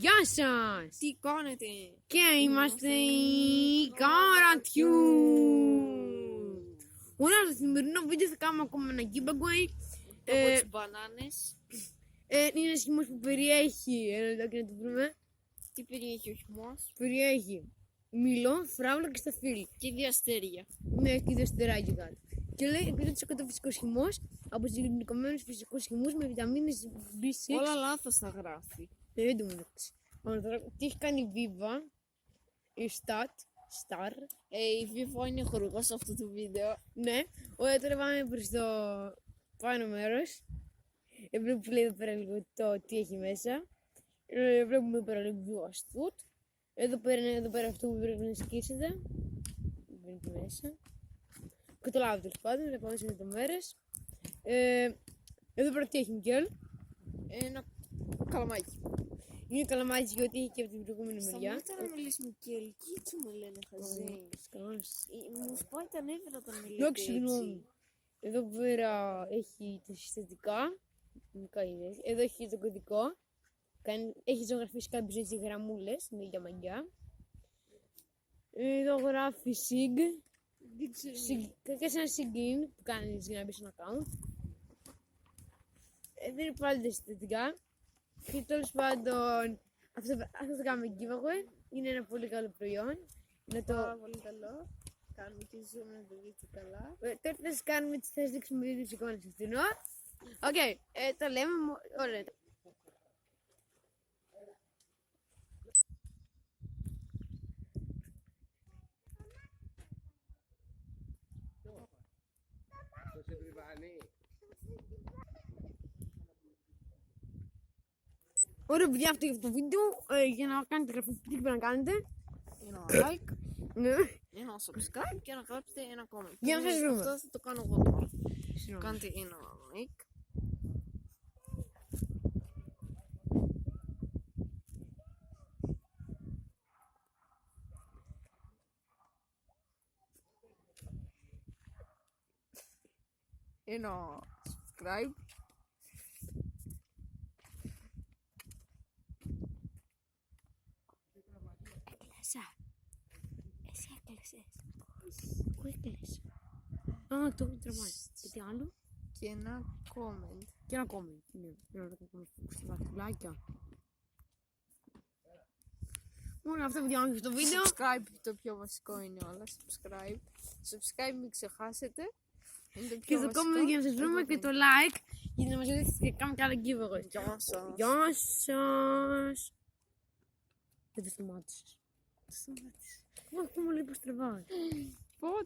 Γεια σας! Τι κάνετε? Και είμαστε οι Καρατιούς! Ωραία, στο σημερινό βίντεο θα κάνουμε ακόμα ένα giveaway. Από τις μπανάνες. Είναι ένας χυμός που περιέχει, ένα λεπτό να το βρούμε. Τι περιέχει ο χυμός? Περιέχει μήλο, φράουλα και σταφύλι. Και διαστέρια. Ναι, και δύο στεράκια κάτω. Και λέει 100% φυσικός χυμός από συγκεκριμένους φυσικούς χυμούς με βιταμίνες B6. Όλα λάθος θα γράφει. Δεν το μεταξύ. Τι έχει κάνει η Viva, η Star. Η Vivo είναι χορηγός αυτού του βίντεο. Ναι, ωραία, τώρα πάμε προς το πάνω μέρος. Βλέπουμε εδώ πέρα λίγο το τι έχει μέσα. Βλέπουμε εδώ πέρα λίγο fast food. Εδώ πέρα αυτό που πρέπει να σκίσετε. Μπαίνει εκεί μέσα. Καταλάβετε τέλος πάντων, να πάμε σε λεπτομέρειες. Εδώ πέρα τι έχει, Μικέλ? Ένα καλαμάκι. Είναι καλαμάκι γιατί έχει και από την προηγούμενη μεριά. Σταμάτα να μιλήσεις Μικέλ, και έτσι μου λένε χαζέ. Μου σπάει τα νεύρα όταν μιλάτε Ναι, έτσι. συγγνώμη. Εδώ πέρα έχει τα συστατικά. Εδώ έχει το κωδικό. Έχει ζωγραφίσει κάποιες έτσι γραμμούλες με για μαγιά. Εδώ γράφει SIG. Και σαν SIG που κάνεις για να μπεις στο account. Δεν είναι πάλι τα συστατικά. Και τέλος πάντων αυτό θα κάνουμε giveaway. Είναι ένα πολύ καλό προϊόν. Πάρα πολύ καλό. Κάνουμε και zoom να το δείτε καλά. Τώρα θα σας κάνουμε τις θέσεις, δείξουμε δύο τις εικόνες αυτήν. Οκ, το λέμε, ωραία. Ωραία παιδιά, αυτό για αυτό το βίντεο. Για να κάνετε γραφή, τι πρέπει να κάνετε? Ένα like, Ναι. ένα subscribe και να γράψετε ένα comment. Για να σας βρούμε. Αυτό θα το κάνω εγώ τώρα. Κάντε ένα like. Ένα subscribe. Έκλασα. Εσύ έκλαισες. Πού έκλαισες? Α, το τραβάει. Και τι άλλο? Και ένα comment. Και ένα comment. Ναι, να το κάνουμε στα δαχτυλάκια. Μόνο αυτό που διάβασα στο βίντεο. Subscribe, το πιο βασικό είναι όλα. Subscribe μην ξεχάσετε. Είναι το Και πιο το βασικό. comment για να σας βρούμε και το like. Για να μας δείτε και κάνουμε και άλλα giveaway. Γεια σας. Γεια σας. Δεν το σταμάτησες. Σταμάτησε. Μα ακόμα λέει πως τραβάει.